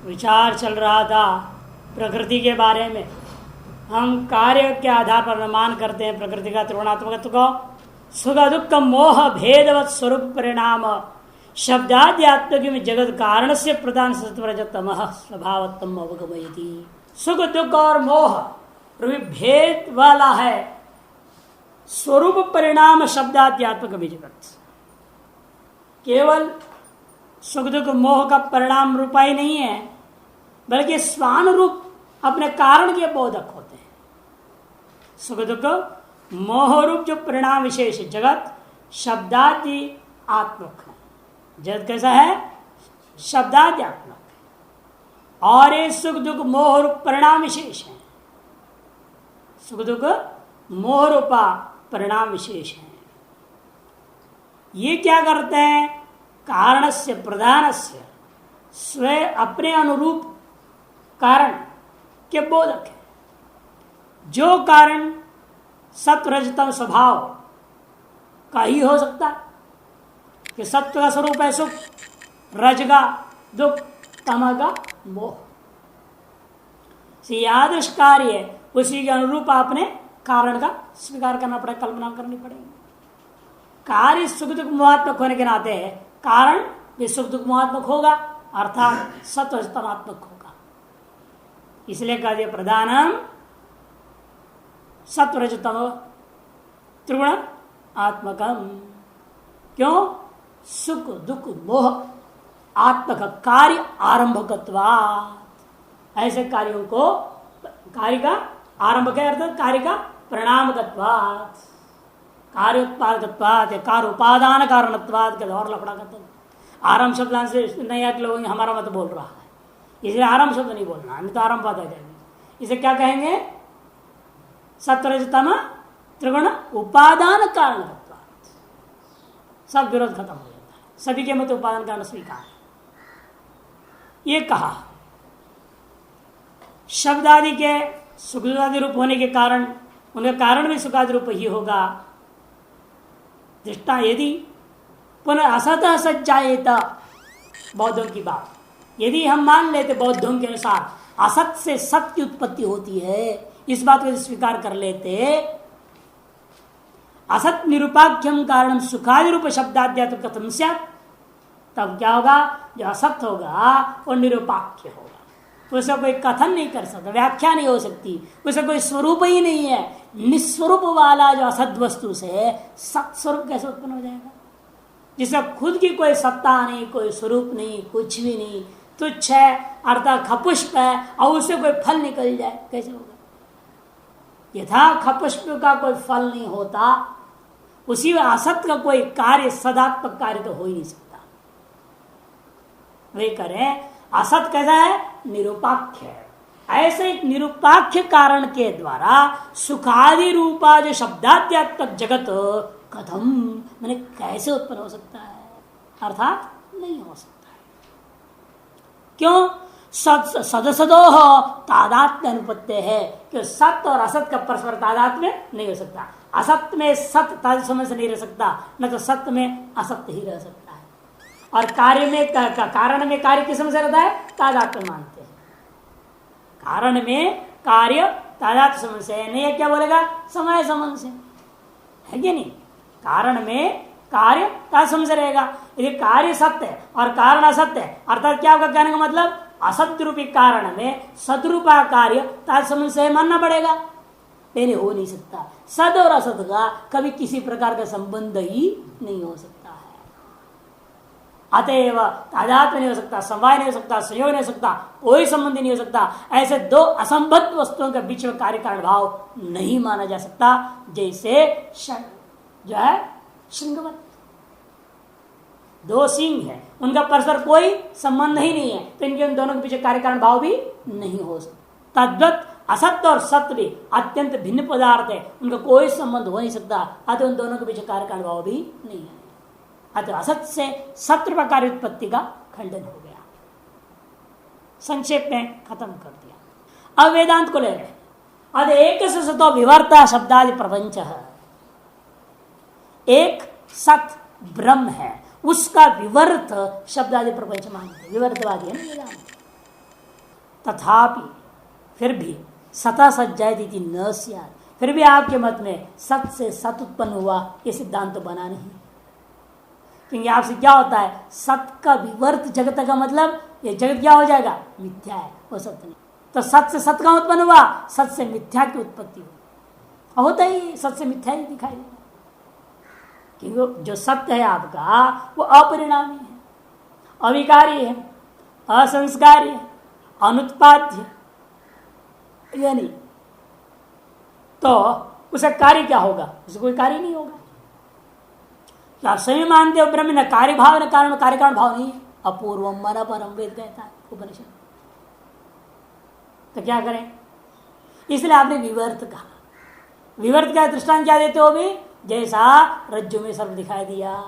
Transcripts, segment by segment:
विचार चल रहा था प्रकृति के बारे में। हम कार्य के आधार पर अनुमान करते हैं प्रकृति का त्रिगुणात्मकत्व को। सुख दुख मोह भेदवत स्वरूप परिणाम शब्दाद्यात्मक में जगत कारण से प्रधान सत्वरजतम स्वभावत्म अवगमयति। सुख दुख और मोह भेद वाला है स्वरूप परिणाम शब्दाद्यात्मक में जगत। केवल सुख दुख मोह का परिणाम रूपा ही नहीं है, बल्कि स्वानुरूप अपने कारण के बोधक होते हैं। सुख दुख मोह रूप जो परिणाम विशेष जगत शब्दादि आत्मक है। जगत कैसा है? शब्दादि आत्मक है। और ये सुख दुख मोह रूप परिणाम विशेष है। सुख दुख मोह रूपा परिणाम विशेष है। ये क्या करते हैं? कारण से प्रधान से स्वयं अपने अनुरूप कारण के बोधक है। जो कारण सत्व रजतम स्वभाव का ही हो सकता है कि सत्व का स्वरूप है सुख, रज का दुख, तम का मोह। यादृश कार्य उसी के अनुरूप आपने कारण का स्वीकार करना पड़ेगा, कल्पना करनी पड़ेगी। कार्य सुख दुख मोहात्मक होने के नाते है, कारण भी सुख दुख मोहात्मक होगा, अर्थात सत्व रजतमात्मक होगा। इसलिए कहा दिया प्रधानम सत्व रजतम त्रिगुण आत्मकम। क्यों? सुख दुख मोह आत्मक कार्य आरंभकत्वात्। ऐसे कार्यों को कार्य का आरंभ है अर्थात कार्य का परिणामकत्वात्, कार्य उत्पादकत्वात् या कार्य उपादान कारणत्वात् के और लफड़ा करते हैं। आरंभ शब्द से नया लोग हमारा मत बोल रहा है, इसलिए आरंभ शब्द नहीं बोलना, नहीं तो आरंभ बात आ जाएगी। इसे क्या कहेंगे? सत्वरजतम त्रिगुण उपादान कारणत्वात्। सब विरोध खत्म हो जाता है, सभी के मत उपादान कारण स्वीकार। ये कहा शब्द आदि के सुखादि रूप होने के कारण उनका कारण भी सुखादि रूप ही होगा। दृष्टा यदि पुनः असत सज्जाएता, बौद्धों की बात यदि हम मान लेते बौद्धों के अनुसार असत से सत की उत्पत्ति होती है, इस बात को स्वीकार कर लेते, असत निरूपाख्यम कारण सुखादि रूप शब्दाद्यात्मक कथम स्यात्, तब क्या होगा? जो असत होगा वो निरूपाख्य होगा, उसका कोई कथन नहीं कर सकता, व्याख्या नहीं हो सकती, उसका कोई स्वरूप ही नहीं है। निस्वरूप वाला जो असत वस्तु से सत स्वरूप कैसे उत्पन्न हो जाएगा? जिसका खुद की कोई सत्ता नहीं, कोई स्वरूप नहीं, कुछ भी नहीं, तुच्छ है अर्थात खपुष्प है और उससे कोई फल निकल जाए, कैसे होगा? यथा खपुष्प का कोई फल नहीं होता, उसी असत का कोई कार्य सदात्मक कार्य तो हो ही नहीं सकता। वे करें असत कैसा है? निरूपाख्य है। ऐसे एक निरूपाख्य कारण के द्वारा सुखादि रूपा जो शब्दात्मक जगत कथम मैंने कैसे उत्पन्न हो सकता है? अर्थात नहीं हो सकता है। क्यों? सदसदोह तादात्म्य अनुपत्य है कि सत्य और असत का परस्पर तादात्म्य नहीं हो सकता। असत में सत्य तादात्म्य समय से नहीं रह सकता, न तो सत्य में असत्य ही रह सकता है। और कार्य में कारण में कार्य किस समय से रहता है? तादात्म्य मानते हैं। कारण में कार्य तादात्म्य समय से नहीं है, क्या बोलेगा? समय संबंध से है कि नहीं? कारण में कार्य तादात्म्य समय से रहेगा। यदि कार्य सत्य है और कारण असत्य है, अर्थात क्या होगा? कहने का मतलब असत्य रूपी कारण में सदरूपा कार्य तादात्म्य समय से मानना पड़ेगा, पहले हो नहीं सकता। सद और असत का कभी किसी प्रकार का संबंध ही नहीं हो सकता है। अतएव तादात्म्य नहीं हो सकता, समवाय नहीं हो सकता, संयोग नहीं हो सकता, कोई संबंध नहीं हो सकता। ऐसे दो असंबद्ध वस्तुओं के बीच में कार्य कारण भाव नहीं माना जा सकता। जैसे जो है सिंहवत, दो सिंह है, उनका परस्पर कोई संबंध ही नहीं है, तो इनके उन दोनों के पीछे कार्य कारण भाव भी नहीं हो सकता। तद्वत असत्य और सत्य भी अत्यंत भिन्न पदार्थ है, उनका कोई संबंध हो नहीं सकता, अतः उन दोनों के पीछे कार्य कारण भाव भी नहीं है। अतः असत से सत्य कार्य उत्पत्ति का खंडन हो गया। संक्षेप में खत्म कर दिया। अब वेदांत को ले रहे। अद एक सतो विवर्ता शब्दादि प्रपंच है, एक सत ब्रह्म है, उसका विवर्त शब्दादि प्रपंच मानते, विवर्तवादी है ना वेदांत। तथापि फिर भी सता सज्जायती न स्यात्, फिर भी आपके मत में सत से सत उत्पन्न हुआ ये सिद्धांत तो बना नहीं। क्योंकि आपसे क्या होता है, सत का विवर्त जगत का मतलब ये जगत क्या हो जाएगा, मिथ्या है, वो सत्य नहीं। तो सत से सत का उत्पन्न हुआ, सत से मिथ्या की उत्पत्ति हुई, होता ही सत से मिथ्या ही दिखाई देगा। क्योंकि जो सत्य है आपका वो अपरिणामी है, अविकारी है, असंस्कारी है, अनुत्पाद्य, यानी तो उसका कार्य क्या होगा, उसे कोई कार्य नहीं होगा। तो आप सभी मानते हो ब्रह्म न कार्य भाव न कारण, कार्य कारण भाव नहीं है, अपूर्वम मन परम वेद कहता है उपनिषद। तो क्या करें, इसलिए आपने विवर्त कहा। विवर्त का दृष्टांत क्या देते हो भी, जैसा रज्जु में सर्प दिखाई दिया,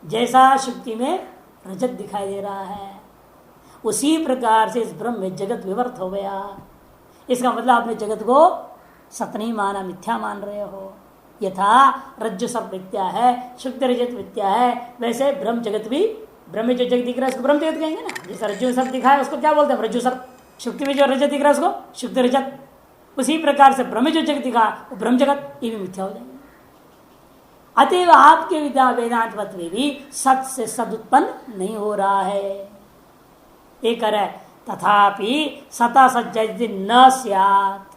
जैसा शुक्ति में रजत दिखाई दे रहा है, उसी प्रकार से इस ब्रह्म में जगत विवर्त हो गया। इसका मतलब आपने जगत को सत नहीं माना, मिथ्या मान रहे हो। यथा रज्जु सर्प मिथ्या है, शुक्त रजत मिथ्या है, वैसे ब्रह्म जगत भी, ब्रह्म में जो जगत दिख रहा है उसको ब्रह्म जगत कहेंगे ना। जैसे रज्जु में सर्प दिखा है उसको क्या बोलते हैं, रज्जु सर्प। शुक्ति में जो रजत दिख रहा है उसको शुक्त रजत। उसी प्रकार से ब्रह्म जो जगत दिखा वो ब्रह्म जगत, ये भी मिथ्या हो जाएंगे। अतएव आपके वेदांत मत में भी सत से सद उत्पन्न नहीं हो रहा है। एक है तथापि सता सज्जति न स्यात्,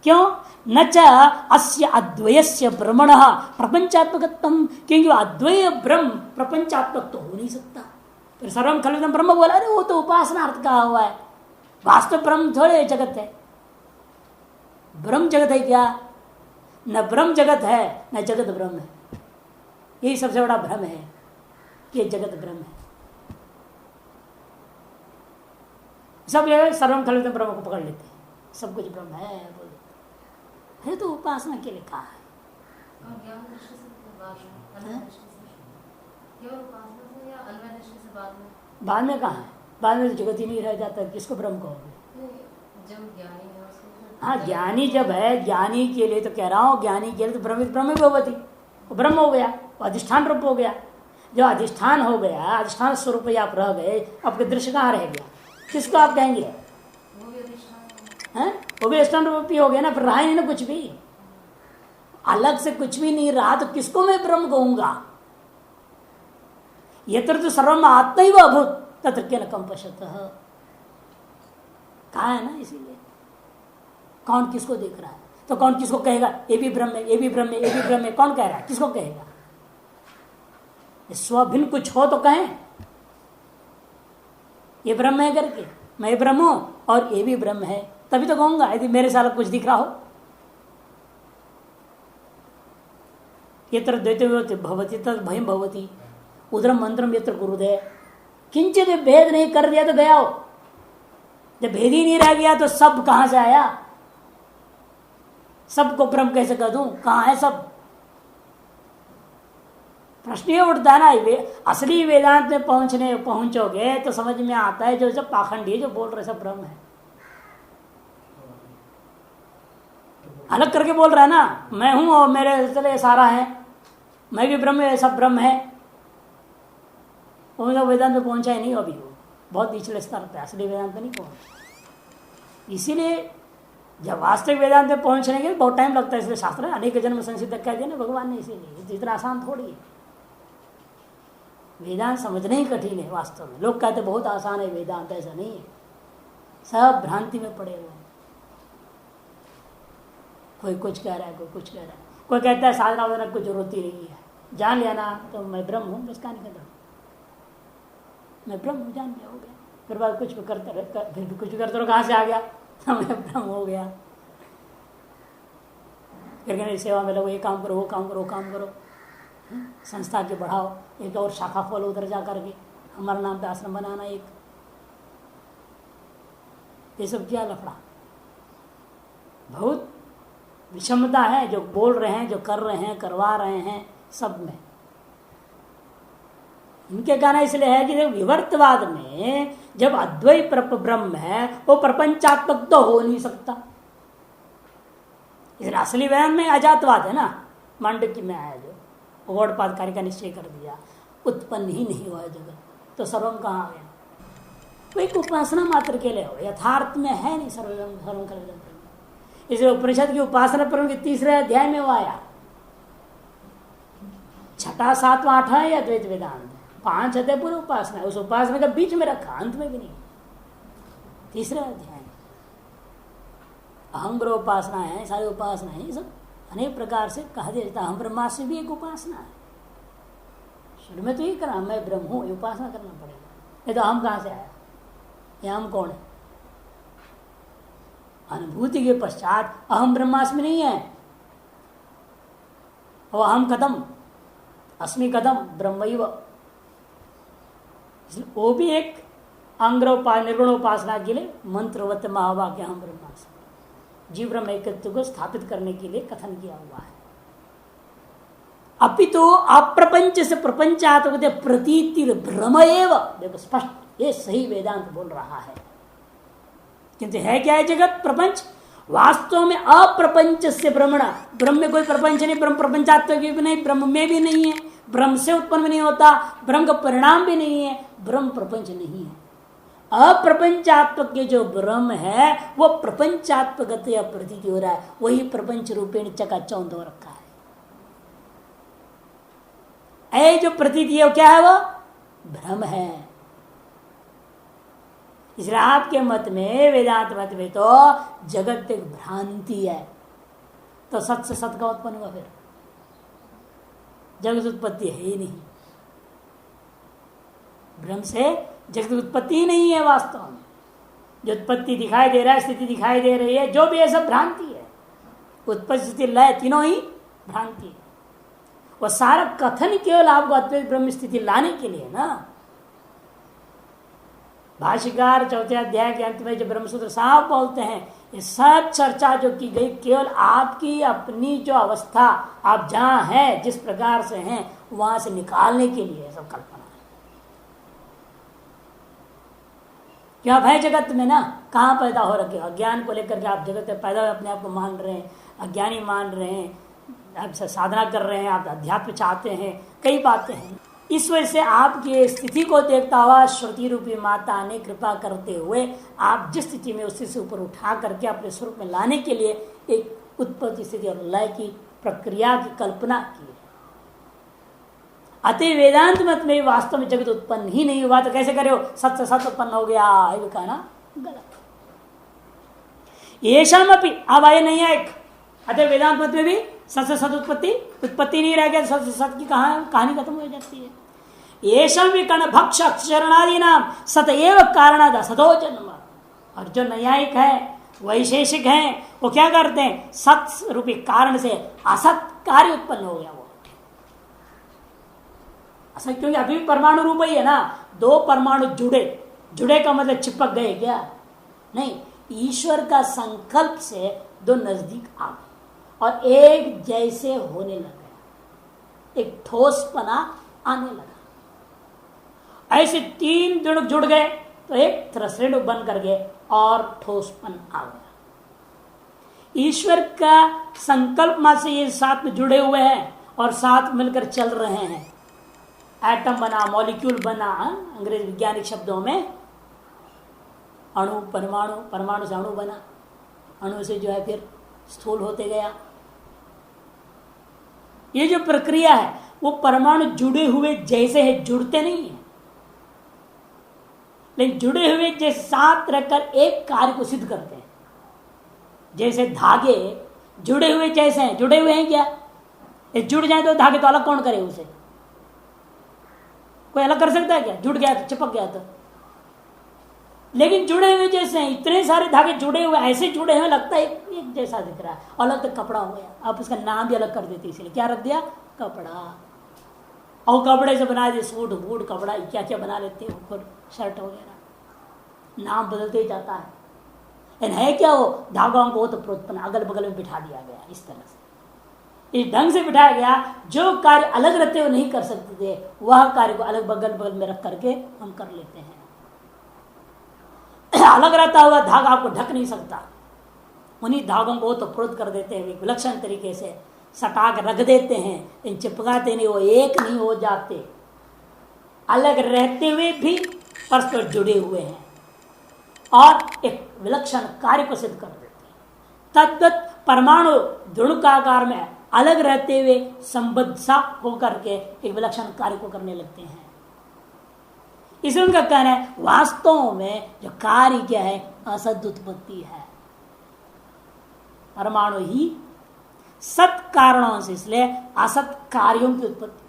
क्यों, न च अस्य अद्वयस्य ब्रह्मण प्रपंचात्मकत्वम, क्योंकि अद्वय ब्रह्म प्रपंचात्मक तो हो नहीं सकता। फिर सर्वम खलविदम ब्रह्म बोला, अरे वो तो उपासनार्थ कहा हुआ है, वास्तव ब्रह्म थोड़े जगत है। ब्रह्म जगत है क्या, न ब्रह्म जगत है न जगत ब्रह्म है। यही सबसे बड़ा भ्रम है कि जगत ब्रह्म है। सब ये सर्वम खलविदम ब्रह्म को पकड़ लेते हैं, सब कुछ ब्रह्म है बोल, है तो उपासना के लिए कहा है। बाद में कहा है, बाद में तो जगत ही नहीं रह जाता, किसको ब्रह्म कहोगे। हाँ ज्ञानी जब है, ज्ञानी के लिए तो कह रहा हूँ, ज्ञानी के लिए तो ब्रह्म ब्रह्म भगवती, वो ब्रह्म हो गया, वो अधिष्ठान रूप हो गया। जो अधिष्ठान हो गया, अधिष्ठान स्वरूप आप रह गए, आपके दृश्य कहाँ रह गया, किसको आप कहेंगे, हैं, वो भी अधिष्ठान रूपी हो गया ना, फिर रहा ही नहीं ना कुछ भी, अलग से कुछ भी नहीं रहा, तो किसको मैं ब्रह्म कहूंगा। यत्र तो सर्वम आत्मा ही अभूत तत्र केन कंपशतः कहा है ना। इसीलिए कौन किसको देख रहा है, तो कौन किसको कहेगा ये भी ब्रह्म है, ये भी ब्रह्म है, ये भी ब्रह्म है, कौन कह रहा है, किसको कहेगा। स्वभिन्न कुछ हो तो कहें ये ब्रह्म है करके, मैं ब्रह्म हूं और ये भी ब्रह्म है, तभी तो कहूंगा। यदि मेरे साथ कुछ दिख रहा हो, यत्र द्वैत भवति तद भयम भवति, उदरम मंत्रम यत्र गुरुदे, किंचित भेद नहीं कर दिया तो गया हो। जब भेद ही नहीं रह गया तो सब कहां से आया, सबको ब्रह्म कैसे कह दूं, कहां है सब। प्रश्न ये उठता है ना, असली वेदांत में पहुंचोगे तो समझ में आता है जो सब पाखंडी जो बोल रहे सब ब्रह्म है, अलग करके बोल रहा है ना, मैं हूं और मेरे चले सारा है, मैं भी ब्रह्म है, सब ब्रह्म है। वो मतलब वेदांत में पहुंचा ही नहीं अभी, वो बहुत निचले स्तर पे, असली वेदांत में नहीं पहुंचा। इसीलिए जब वास्तविक वेदांत में पहुंचने के बहुत टाइम लगता है, इसलिए शास्त्र अनेक जन्म संसिद्ध कह दिया ना भगवान ने, इसीलिए इतना आसान थोड़ी है। वेदांत समझना ही कठिन है वास्तव में। लोग कहते बहुत आसान है वेदांत, ऐसा नहीं है, सब भ्रांति में पड़े हुए हैं। कोई कुछ कह रहा है, कोई कुछ कह रहा है, कोई कहता है साधना वाधना कुछ जरूरत ही नहीं है, जान लिया ना तो मैं ब्रह्म हूँ, बस कहानी खत्म, मैं ब्रह्म हूँ, जान लिया, हो गया। फिर बाद कुछ भी करते रहे, फिर भी कुछ भी करते रहो, कहाँ से आ गया, मैं ब्रह्म हो गया। फिर कहने सेवा में लगो, ये काम करो, वो काम करो, वो काम करो, संस्था के बढ़ाओ, एक और शाखा खोलो उधर जा करके, हमारा नाम पे आश्रम बनाना एक, ये सब क्या लफड़ा। बहुत विषमता है जो बोल रहे हैं, जो कर रहे हैं, करवा रहे हैं, सब में। इनके कहना इसलिए है कि विवर्तवाद में जब अद्वैत प्रब्रह्म है वो प्रपंचात्मक तो हो नहीं सकता। इसलिए असली वेदांत में अजातवाद है ना, मांडुक्य में आया जो गौड़पाद कार्य का निश्चय कर दिया, उत्पन्न ही नहीं हुआ जगत, तो सर्वम कहाँ आ गया। वो एक उपासना मात्र के लिए हो, यथार्थ में है नहीं सर्वम कल्विदम। इसलिए उपनिषद की उपासना पर उनके तीसरे अध्याय में वो आया। छठा सातवां आठवां है अद्वैत वेदांत, 5 अध्याय पूरी उपासना, उस उपासना का बीच में रखा, अंत में भी नहीं, तीसरे अध्याय। अहम ब्रह्म उपासना है, सारी उपासना है, सब अनेक प्रकार से कहा जाता है। अहम ब्रह्मास्मि भी एक उपासना है। शुरू में तो ये करा मैं ब्रह्म हूं, ये उपासना करना पड़ेगा। ये तो हम कहां से आया, ये हम कौन है? अनुभूति के पश्चात अहम ब्रह्मास्मि नहीं है, और अहम कदम अस्मि कदम ब्रह्मैव, वो भी एक निर्गुण उपासना के लिए मंत्रवत महावाक्य अहम ब्रह्मास्मि जीव ब्रह्म एकत्व को स्थापित करने के लिए कथन किया हुआ है। अपितो अप्रपंच से प्रपंचात्मक प्रतीति भ्रम एव, देखो स्पष्ट ये सही वेदांत बोल रहा है। किंतु है क्या है जगत प्रपंच? वास्तव में अप्रपंच से ब्रह्मण, ब्रह्म में कोई प्रपंच नहीं, ब्रह्म प्रपंचात्मक भी नहीं, ब्रह्म में भी नहीं है, ब्रह्म से उत्पन्न भी नहीं होता, ब्रह्म का परिणाम भी नहीं है, ब्रह्म प्रपंच नहीं है। अप्रपंचात्मक के जो ब्रह्म है वो प्रपंचात्मकतया प्रतीत हो रहा है, वही प्रपंच रूपेण चकाचौंध हो रखा है। जो प्रतीत है वो क्या है? वो भ्रम है। इसलिए आपके मत में, वेदांत मत में तो जगत एक भ्रांति है, तो सत से सत का उत्पन्न हुआ, फिर जगत उत्पत्ति है ही नहीं। ब्रह्म से जगत उत्पत्ति ही नहीं है। वास्तव में जो उत्पत्ति दिखाई दे रहा है, स्थिति दिखाई दे रही है, जो भी है सब भ्रांति है। उत्पत्ति स्थिति लय तीनों ही भ्रांति है। वह सारा कथन केवल आपको अद्वैत ब्रह्म स्थिति लाने के लिए ना। भाष्यकार चौथे अध्याय के अंत में जो ब्रह्मसूत्र साफ बोलते हैं, ये सब चर्चा जो की गई केवल आपकी अपनी जो अवस्था, आप जहां हैं, जिस प्रकार से हैं, वहां से निकालने के लिए सब कल्पना है। क्या आप है जगत में ना, कहां पैदा हो रखे? अज्ञान को लेकर के आप जगत में पैदा अपने आप को मान रहे हैं, अज्ञानी मान रहे हैं, आप साधना कर रहे हैं, आप अध्यात्म चाहते हैं, कई बातें हैं। इस वजह से आपकी स्थिति को देखता हुआ श्रुति रूपी माता ने कृपा करते हुए आप जिस स्थिति में उसी से ऊपर उठा करके अपने स्वरूप में लाने के लिए एक उत्पत्ति स्थिति और लय की प्रक्रिया की कल्पना की है। अतः वेदांत मत में वास्तव में जगत उत्पन्न ही नहीं हुआ, तो कैसे करे हो? सत से सत उत्पन्न हो गया, ये कहना गलत। ये शामपि अब आए नहीं है एक, अतः वेदांत मत में भी सत से सत उत्पत्ति नहीं रह गया, सत से सत की कहानी खत्म हो जाती है। येषम विकर्ण भक्ष अक्षरणादि नाम सत एव कारणाद असतो जन्म। और जो न्यायिक है, वैशेषिक है, वो क्या करते हैं? सत रूपी कारण से असत कार्य उत्पन्न हो गया। वो असत क्योंकि अभी भी परमाणु रूप ही है ना। दो परमाणु जुड़े का मतलब चिपक गए क्या? नहीं, ईश्वर का संकल्प से दो नजदीक आ गए और एक जैसे होने लगा, एक ठोसपना आने लगा। ऐसे तीन जुड़ गए तो एक त्रिश्रेणु बन कर गए और ठोसपन आ गया। ईश्वर का संकल्प मात्र से ये साथ में जुड़े हुए हैं और साथ मिलकर चल रहे हैं। एटम बना, मॉलिक्यूल बना, अंग्रेज वैज्ञानिक शब्दों में अणु, परमाणु, परमाणु से अणु बना, अणु से जो है फिर स्थूल होते गया। ये जो प्रक्रिया है वो परमाणु जुड़े हुए जैसे है, जुड़ते नहीं है, लेकिन जुड़े हुए जैसे साथ रहकर एक कार्य को सिद्ध करते हैं। जैसे धागे जुड़े हुए जैसे हैं, जुड़े हुए हैं क्या? ये जुड़ जाए तो धागे तो अलग कौन करे? उसे कोई अलग कर सकता है क्या? जुड़ गया तो, चिपक गया तो। लेकिन जुड़े हुए जैसे हैं, इतने सारे धागे जुड़े हुए, ऐसे जुड़े हुए लगता है एक जैसा दिख रहा है। अलग तो कपड़ा हो गया, आप उसका नाम भी अलग कर देते, इसलिए क्या रख दिया? कपड़ा। और कपड़े से बना दिए सूट बूट, कपड़ा क्या क्या बना लेते हैं, खुद शर्ट वगैरह, नाम बदलते ही जाता है। लेकिन है क्या? वो धागाओं को तो प्रोत्पन्न अगल बगल में बिठा दिया गया। इस तरह से, इस ढंग से बिठाया गया, जो कार्य अलग रहते हुए नहीं कर सकते थे, वह कार्य को अलग बगल बगल में रख करके हम कर लेते हैं। अलग रहता हुआ धागा आपको ढक नहीं सकता, उन्हीं धागों को तो प्रोत कर देते हैं, विलक्षण तरीके से सटा कर रख देते हैं, इन चिपकाते नहीं, वो एक नहीं हो जाते। अलग रहते हुए भी परस्पर जुड़े हुए हैं, और एक विलक्षण कार्य को सिद्ध कर देते हैं। तद्वत परमाणु द्रोणुकाकार में अलग रहते हुए संबद्ध सा होकर के एक विलक्षण कार्य को करने लगते हैं। इसलिए उनका कहना है वास्तव में जो कार्य क्या है, असद उत्पत्ति है। परमाणु ही सत कारणों से, इसलिए असत कार्यों की उत्पत्ति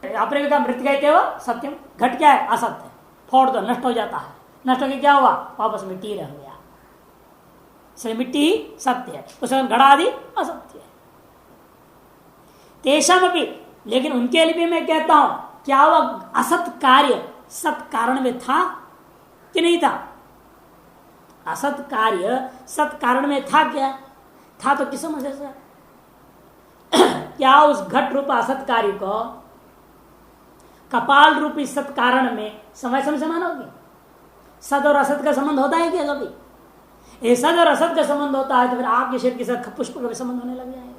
होती। आपने कहा मृत गए थे वो सत्यम, घट क्या है, असत है, फोड़ दो नष्ट हो जाता है, नष्ट होकर क्या हुआ, वापस मिट्टी रह गया। इसलिए मिट्टी ही सत्य है, उसमें घड़ा आदि असत्य है। तेषम भी, लेकिन उनके लिए भी मैं कहता हूं, क्या वह असत कार्य सत कारण में था कि नहीं था? असत कार्य सत कारण में था क्या? था तो किस समझ से? क्या उस घट रूप असत कार्य को कपाल रूपी सत कारण में समय मानोगे? सद और असत का संबंध होता है क्या कभी? ये सद और असत का संबंध होता है तो फिर आपके शरीर के साथ पुष्प का भी संबंध होने लग जाएगा।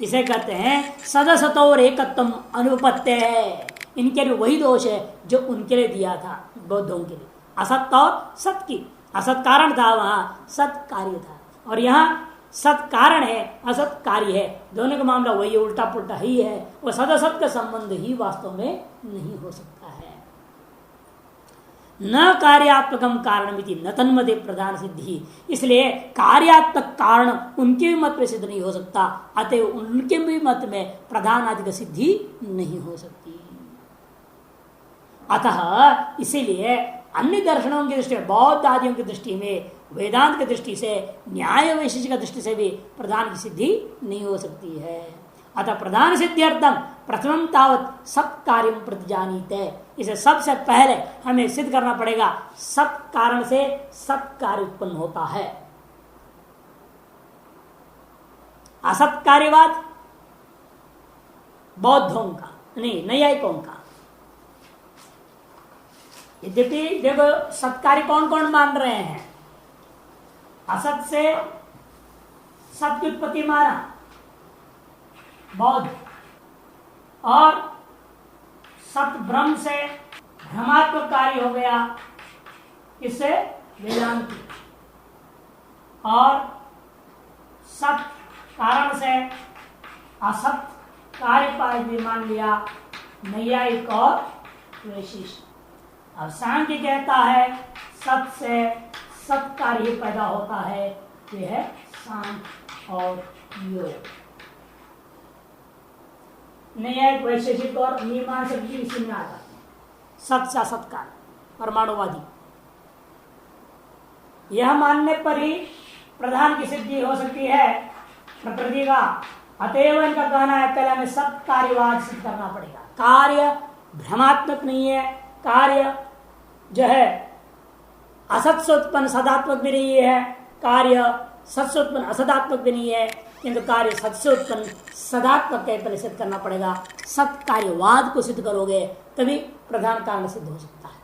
इसे कहते हैं सदसतो और एकत्वम अनुपत्य है। इनके लिए वही दोष है जो उनके लिए दिया था बौद्धों के लिए। असत और सत की, असत कारण था, वहां सत कार्य था, और यहाँ सत कारण है असत कार्य है। दोनों का मामला वही उल्टा पुल्टा ही है। वो सदसत का संबंध ही वास्तव में नहीं हो सकता है। न कार्यात्मकम कारण न तन्मदे प्रधान सिद्धि, इसलिए कार्यात्मक कारण उनके भी मत में सिद्ध नहीं हो सकता, अतः उनके भी मत में प्रधान आदि का सिद्धि नहीं हो सकती। अतः इसीलिए अन्य दर्शनों की दृष्टि में, बौद्ध आदियों की दृष्टि में, वेदांत की दृष्टि से, न्याय वैशेषिक की दृष्टि से भी प्रधान की सिद्धि नहीं हो सकती है। अतः प्रधान सिद्ध्यर्थम प्रथम तावत सत कार्य प्रतिजानीते, इसे सबसे पहले हमें सिद्ध करना पड़ेगा सत कारण से सत कार्य उत्पन्न होता है। असत कार्यवाद बौद्धों का नहीं, नैयायिकों का। यद्यपि देखो सत्कार्य कौन कौन मान रहे हैं? असत से सत की उत्पत्ति माना बौद्ध, और सत ब्रह्म से भ्रमात्मक कार्य हो गया इससे वेदांति, और सत कारण से असत कार्य भी मान लिया नैयायिक और वैशिष्ट। अब सांख्य कहता है सत से सत कार्य पैदा होता है, यह है सांख्य और योग। न्यायिक वैशेषिक और मीमांसक भी इसी में आ जाते हैं। सत से असत कार्य, परमाणुवादी, यह मानने पर ही प्रधान की सिद्धि हो सकती है प्रकृति का। अतएव इनका कहना है पहले हमें सत कार्यवाद सिद्ध करना पड़ेगा। कार्य भ्रमात्मक नहीं है, कार्य जो है असत से उत्पन्न सदात्मक भी नहीं है, कार्य सत से उत्पन्न असदात्मक भी नहीं है, किंतु कार्य सत से उत्पन्न सदात्मक के पहले सिद्ध करना पड़ेगा। सत कार्यवाद को सिद्ध करोगे तभी प्रधान कारण सिद्ध हो सकता है।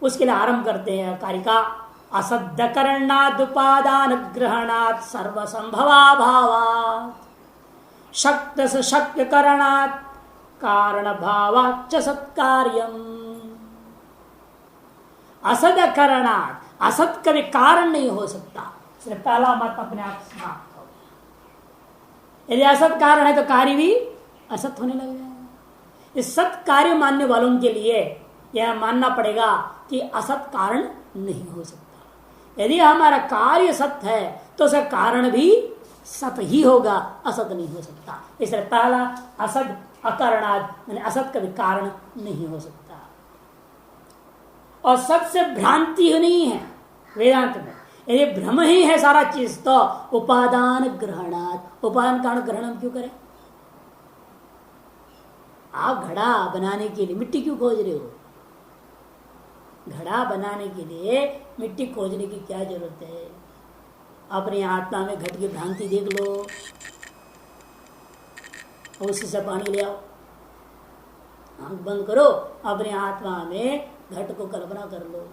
उसके लिए आरंभ करते हैं कार्य का। असद्यकरणाद उपादान ग्रहणात् सर्वसंभवाभावात् शक्त शक्य करणात् कारण भावाच्च सत्कार्यम्। असद करणात्, असत कभी कारण नहीं हो सकता, इसलिए पहला मत अपने आप समाप्त हो गया। यदि असत कारण है तो कार्य भी असत होने लग जाएगा। इस सत कार्य मानने वालों के लिए यह मानना पड़ेगा कि असत कारण नहीं हो सकता। यदि हमारा कार्य सत्य है तो उसका कारण भी सत ही होगा, असत नहीं हो सकता। इसलिए पहला असत अकरणाद, यानी असत कभी कारण नहीं हो सकता। और सत से भ्रांति ही नहीं है वेदांत में। यदि भ्रम ही है सारा चीज तो उपादान ग्रहणात्, उपादान कारण ग्रहण हम क्यों करें? आप घड़ा बनाने के लिए मिट्टी क्यों खोज रहे हो? घड़ा बनाने के लिए मिट्टी खोजने की क्या जरूरत है? अपने आत्मा में घट की भ्रांति देख लो, उसी से पानी ले आओ, आंख बंद करो, अपने आत्मा में घट को कल्पना कर लो,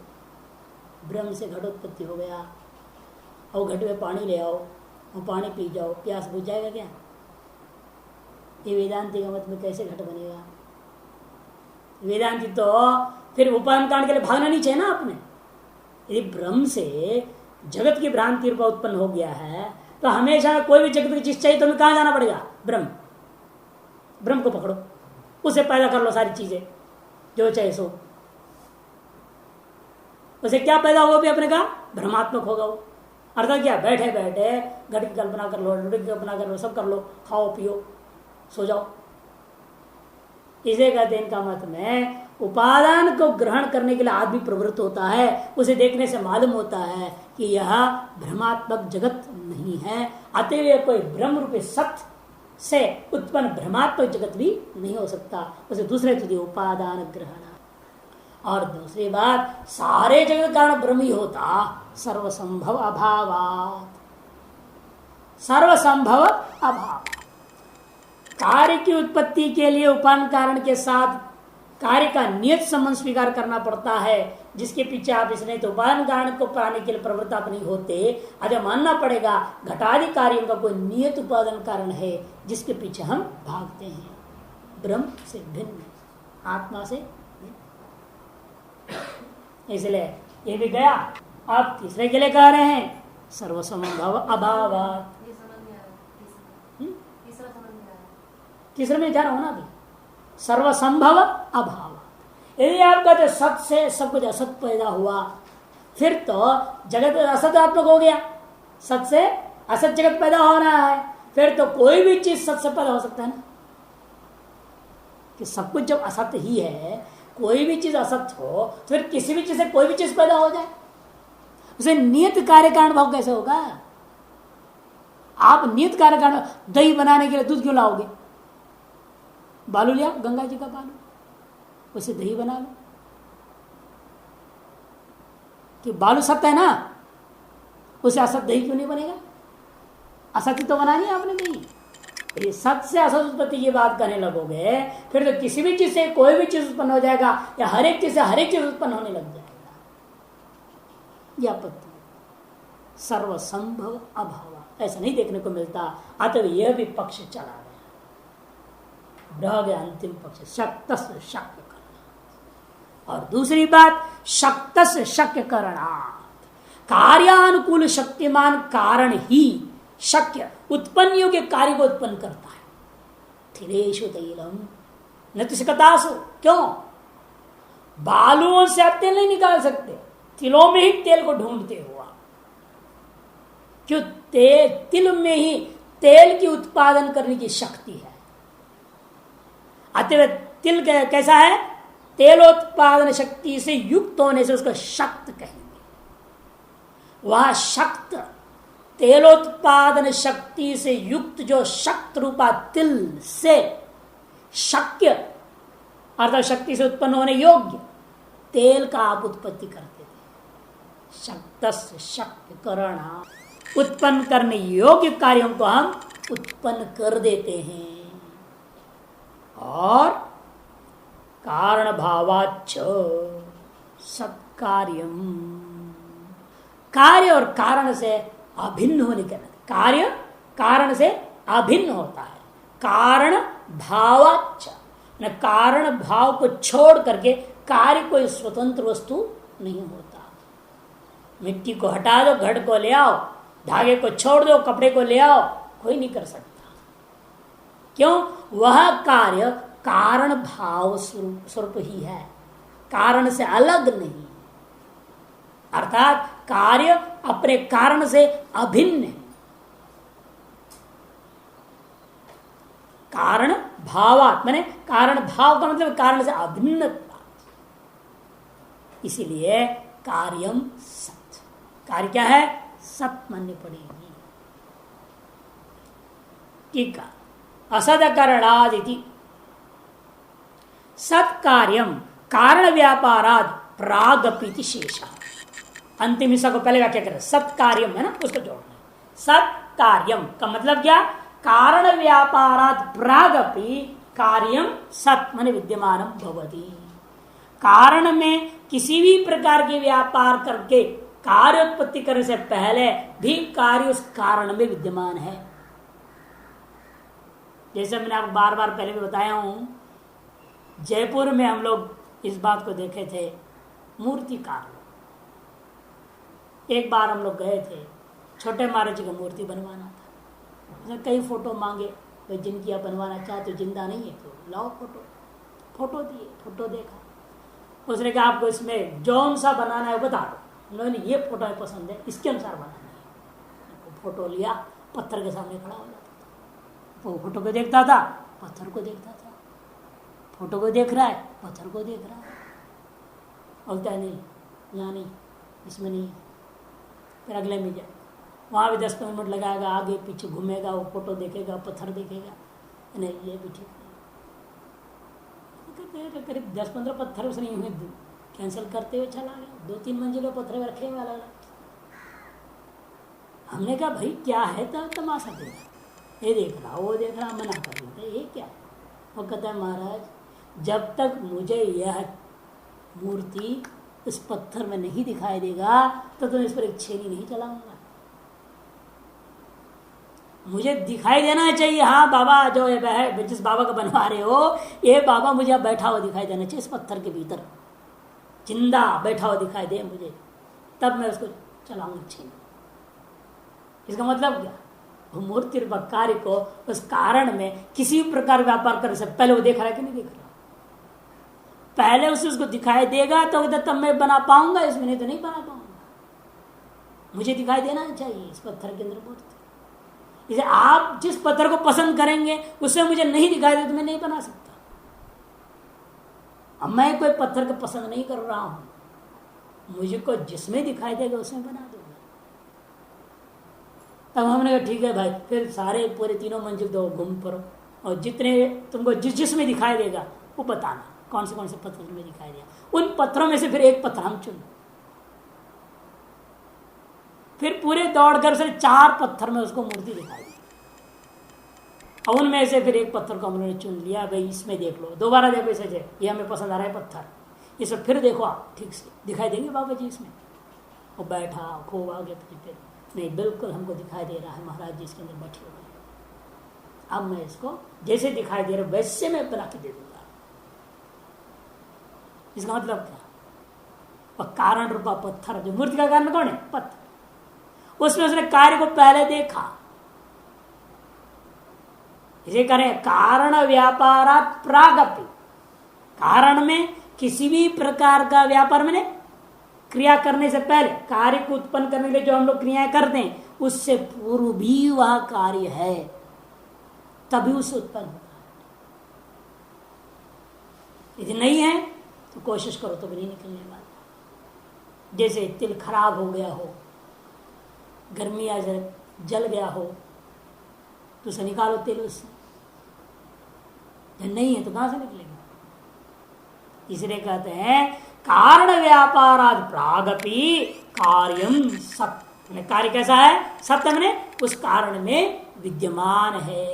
ब्रह्म से घट उत्पत्ति हो गया, और घट में पानी ले आओ और पानी पी जाओ, प्यास बुझ जाएगा क्या? ये वेदांति का मत में कैसे घट बनेगा? वेदांति तो फिर उपादान कारण के लिए भागना नहीं चाहिए ना आपने। यदि ब्रह्म से जगत की भ्रांति रूप उत्पन्न हो गया है तो हमेशा कोई भी जगत की चीज चाहिए तो हमें कहां जाना पड़ेगा? ब्रह्म। ब्रह्म को पकड़ो, उसे पैदा कर लो सारी चीजें जो चाहे सो। उसे क्या पैदा होगा भी अपने का? भ्रमात्मक होगा वो। अर्थात क्या? बैठे बैठे घट की कल्पना कर लो, लुढ़ की कल्पना कर लो, सब कर लो, खाओ पियो सो जाओ। इसे कहते हैं इनका मत में उपादान को ग्रहण करने के लिए आदमी प्रवृत्त होता है। उसे देखने से मालूम होता है कि यह भ्रमात्मक जगत नहीं है, अतएव कोई ब्रह्म रूपी सत्य से उत्पन्न भ्रमात्मक जगत भी नहीं हो सकता। उसे दूसरे तुझे उपादान ग्रहण। और दूसरी बात, सारे जगत कारण ब्रह्म ही होता सर्वसंभव अभावात्। सर्वसंभव अभाव कार्य की उत्पत्ति के लिए उपादान कारण के साथ कार्य का नियत संबंध स्वीकार करना पड़ता है, जिसके पीछे आप इसने तो उपादान कारण को पाने के लिए प्रवृत्त आप नहीं होते। अतः मानना पड़ेगा घटादि कार्यों का कोई नियत उपादान कारण है जिसके पीछे हम भागते हैं। ब्रह्म से भिन्न, आत्मा से भिन्न। इसलिए ये भी गया। आप तीसरे के लिए कह रहे हैं सर्वसंभव अभाव। तीसरे में जा रहा हूं ना अभी, सर्वसंभव अभाव। यदि आप कहते सत से सब कुछ असत पैदा हुआ, फिर तो जगत असत्यात्मक हो गया। सत से असत जगत पैदा हो रहा है, फिर तो कोई भी चीज सत से पैदा हो सकता है ना। कि सब कुछ जब असत ही है, कोई भी चीज असत हो, तो फिर किसी भी चीज से कोई भी चीज पैदा हो जाए, उसे नियत कार्य कारण भाव कैसे होगा? आप नियत कार्य कारण दही बनाने के लिए दूध क्यों लाओगे? बालू लिया, गंगा जी का बालू, उसे दही बना लो। कि बालू सत्य है ना, उसे असत दही क्यों नहीं बनेगा? असत्य तो बनानी है आपने दही। ये सत्य से असत उत्पत्ति की बात करने लगोगे, फिर तो किसी भी चीज से कोई भी चीज उत्पन्न हो जाएगा, या हर एक चीज से हर एक चीज उत्पन्न होने लग जाएगा। यह आपत्ति सर्वसंभव अभाव ऐसा नहीं देखने को मिलता। अतः यह भी पक्ष चला गया, रह गया अंतिम पक्ष शक्त शक्य करना। और दूसरी बात शक्त शक्य करना, कार्यानुकूल शक्तिमान कारण ही शक्य उत्पन्न योग्य कार्य को उत्पन्न करता है। थिलेषु तैलम न तुषकतासु, क्यों? बालुओं से आप तेल नहीं निकाल सकते, तिलों में ही तेल को ढूंढते हुआ। क्यों? तिल में ही तेल की उत्पादन करने की शक्ति है। अतः तिल कैसा है? तेलोत्पादन शक्ति से युक्त होने से उसको शक्त कहेंगे। वह शक्त तेलोत्पादन शक्ति से युक्त जो शक्त रूपा तिल से शक्य अर्थात शक्ति से उत्पन्न होने योग्य तेल का आप उत्पत्ति करते थे। शक्तस्य शक्य करना, उत्पन्न करने योग्य कार्यों को हम उत्पन्न कर देते हैं। और कारण भावाच्च सत्कार्यम, कार्य और कारण से अभिन्न होने के नाते कार्य कारण से अभिन्न होता है। कारण भावाच्च, न कारण भाव को छोड़ करके कार्य कोई स्वतंत्र वस्तु नहीं होता। मिट्टी को हटा दो, घड़ को ले आओ, धागे को छोड़ दो, कपड़े को ले आओ, कोई नहीं कर सकता। क्यों? वह कार्य कारण भाव स्वरूप ही है, कारण से अलग नहीं। अर्थात कार्य अपने कारण से अभिन्न है। कारण भावात् माने कारण भाव का मतलब कारण से अभिन्नता। इसीलिए कार्यम सत, कार्य क्या है? सत माननी पड़ेगी। ठीक है। असदकरणादिति सत्कार्यम कारण व्यापाराद प्रागपीति शेषा। अंतिम हिस्सा को पहले व्याख्या करें। सत्कार्यम है ना, उसको जोड़ना है। सत्कार्यम का मतलब क्या? कारण व्यापाराद प्रागपि कार्यम सत माने विद्यमान भवति। कारण में किसी भी प्रकार के व्यापार करके कार्य उत्पत्ति करने से पहले भी कार्य उस कारण में विद्यमान है। जैसे मैंने आपको बार बार पहले भी बताया हूं, जयपुर में हम लोग इस बात को देखे थे, मूर्तिकार लोग। एक बार हम लोग गए थे, छोटे महाराज जी का मूर्ति बनवाना था। उसने कई फोटो मांगे, भाई जिनकी आप बनवाना चाहते हो, जिंदा नहीं है तो लाओ फोटो। फोटो दिए, फोटो देखा, उसने कहा आपको इसमें जौन सा बनाना है बता दो। उन्होंने ये फोटो पसंद है, इसके अनुसार बनाना है। फोटो लिया, पत्थर के सामने खड़ा हो जाता था। वो फोटो को देखता था, पत्थर को देखता था, फोटो को देख रहा है, पत्थर को देख रहा है। बोलता है नहीं, यहाँ नहीं, इसमें नहीं। फिर अगले में जाए, वहाँ भी 10-15 मिनट लगाएगा, आगे पीछे घूमेगा, वो फोटो देखेगा, पत्थर देखेगा, नहीं ये भी ठीक नहीं। करीब 10-15 पत्थर उसने कैंसिल करते हुए चला गया। 2-3 मंजिलों पत्थर रखे हुए वाला। हमने कहा भाई क्या है, तब तमाशा देगा, ये देख रहा वो देख रहा, मना कर रहे ये क्या। वो कहता है महाराज जब तक मुझे यह मूर्ति इस पत्थर में नहीं दिखाई देगा तो तुम इस पर एक छेनी नहीं चलाऊंगा। मुझे दिखाई देना चाहिए, हाँ बाबा जो है जिस बाबा का बनवा रहे हो, ये बाबा मुझे अब बैठा हुआ दिखाई देना चाहिए, इस पत्थर के भीतर जिंदा बैठा हुआ दिखाई दे मुझे, तब मैं उसको चलाऊंगा छेनी। इसका मतलब क्या, वो मूर्ति कार्य को उस कारण में किसी प्रकार व्यापार करने से पहले वो देख रहा है कि नहीं देख रहा। पहले उसे उसको दिखाई देगा तो तब मैं बना पाऊंगा, इसमें नहीं तो नहीं बना पाऊंगा। मुझे दिखाई देना चाहिए इस पत्थर के अंदर मूर्ति। इसे आप जिस पत्थर को पसंद करेंगे उससे मुझे नहीं दिखाई दे तो मैं नहीं बना सकता। अब मैं कोई पत्थर को पसंद नहीं कर रहा हूं, मुझको जिसमें दिखाई देगा उसमें बना दूंगा। तब हमने कहा ठीक है भाई, फिर सारे पूरे 3 मंजिल दो घूम पड़ो और जितने तुमको जिसमें दिखाई देगा वो बताना कौन से पत्थर में दिखाई दिया। उन पत्थरों में से फिर एक पत्थर हम चुन, फिर पूरे दौड़कर से 4 पत्थर में उसको मूर्ति दिखाई दी। और उनमें से फिर एक पत्थर को हमने चुन लिया, भाई इसमें देख लो, दोबारा देखो इसे, ये हमें पसंद आ रहा है पत्थर, इसे फिर देखो आप ठीक से दिखाई देंगे बाबा जी इसमें। वो बैठा खूब आगे फिर नहीं, बिल्कुल हमको दिखाई दे रहा है महाराज जी इसके अंदर बैठे हुए हैं। अब मैं इसको जैसे दिखाई दे रहा हूं वैसे मैं बना के दे दूंगा। इसका मतलब क्या, कारण रूपा पत्थर, जो मूर्ति का कारण कौन है, पत्थर, उसमें उसने कार्य को पहले देखा। इसे करें कारण व्यापारात प्रागपि, कारण में किसी भी प्रकार का व्यापार में क्रिया करने से पहले, कार्य को उत्पन्न करने के लिए जो हम लोग क्रियाएं करते हैं उससे पूर्व भी वह कार्य है, तभी उससे उत्पन्न होता है। यदि नहीं है तो कोशिश करो तो भी नहीं निकलने वाला। जैसे तिल खराब हो गया हो, गर्मी आ जाए, जल गया हो तो उसे निकालो तेल उससे, जब नहीं है तो कहां से निकलेगा। तीसरे कहते हैं कारण व्यापाराद प्रागपि कार्यम सत्य, कार्य कैसा है, सत्य मैंने उस कारण में विद्यमान है।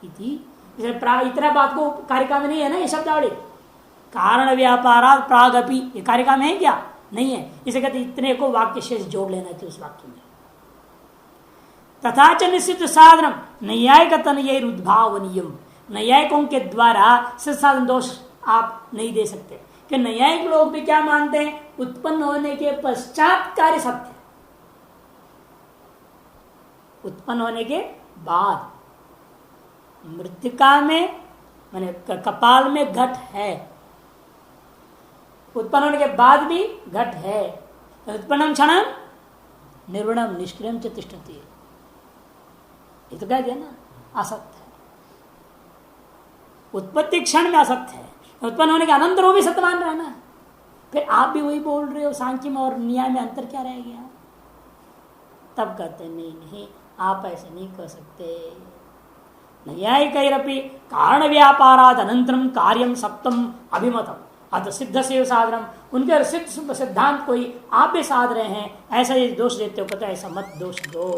इतना बात को कारिका में नहीं है ना ये शब्दावली, कारण व्यापाराद प्रागपि, ये कारिका में है क्या, नहीं है। इसे कहते इतने को वाक्य शेष जोड़ लेना चाहिए उस वाक्य में। तथा च निश्चित साधनम नैयायिक तनय उद्भावनीयम, नैयायिकों के द्वारा सिद्ध साधन दोष आप नहीं दे सकते, कि नैयायिक लोग भी क्या मानते हैं, उत्पन्न होने के पश्चात कार्य सत्य, उत्पन्न होने के बाद मृतिका में माने कपाल में घट है, उत्पन्न होने के बाद भी घट है। उत्पन्नम क्षणम निर्वणम निष्क्रियम च तिष्ठति, ये तो कह दिया ना, असत्य है, उत्पत्ति क्षण में असत्य है, उत्पन्न होने के अनंतर वो भी सत्य मान रहा है ना। फिर आप भी वही बोल रहे हो, सांख्य में और न्याय में अंतर क्या रह गया। तब कहते नहीं, आप ऐसे नहीं कर सकते। न्यायिकैरपि कारण व्यापाराद अनंतरम कार्यम सप्तम अभिमतम अत सिद्ध से साधनम, उनके सिद्ध सिद्धांत कोई आप भी साध रहे हैं, ऐसा ये दोष देते हो, कहते ऐसा मत दोष दो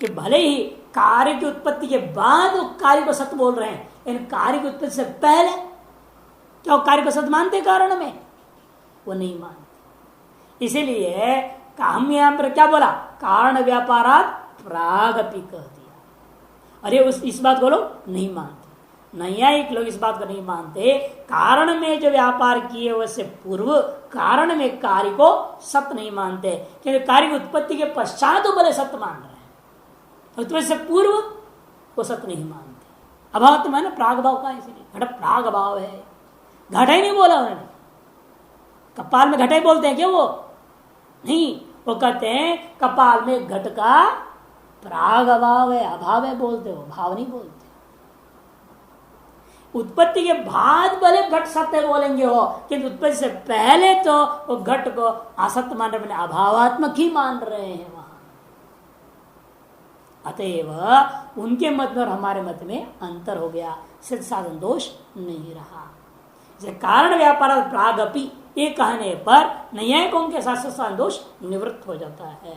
कि भले ही कार्य की उत्पत्ति के बाद वो कार्य को सत्य बोल रहे हैं, इन कार्य की उत्पत्ति से पहले क्या वो कार्य को सत्य मानते कारण में, वो नहीं मानते। इसीलिए हम यहां पर क्या बोला, कारण व्यापारात प्रागपि कह दिया, अरे उस इस बात को लोग नहीं मानते, नैयायिक लोग इस बात को नहीं मानते। कारण में जो व्यापार किए उससे पूर्व कारण में कार्य को सत्य नहीं मानते, क्योंकि कार्य की उत्पत्ति के पश्चात भले सत्य मान रहे हैं, उत्पत्ति से पूर्व वो सत्य नहीं मानते। अभाव तो माने प्राग भाव का, इसीलिए घट प्राग भाव है। घट ही नहीं बोला उन्होंने, कपाल में घट ही बोलते हैं क्या वो? नहीं, वो कहते हैं कपाल में घट का प्राग अभाव है, अभाव है बोलते हो, भाव नहीं बोलते। उत्पत्ति के बाद भले घट सत्य बोलेंगे हो, किंतु उत्पत्ति से पहले तो वो घट को असत्य मान रहे, अभावात्मक ही मान रहे हैं वहां। अतएव उनके मत में और हमारे मत में अंतर हो गया, सिद्ध साधन दोष नहीं रहा। कारण व्यापार प्रागपि ये कहने पर नैयायिकों के साथ साधन दोष निवृत्त हो जाता है।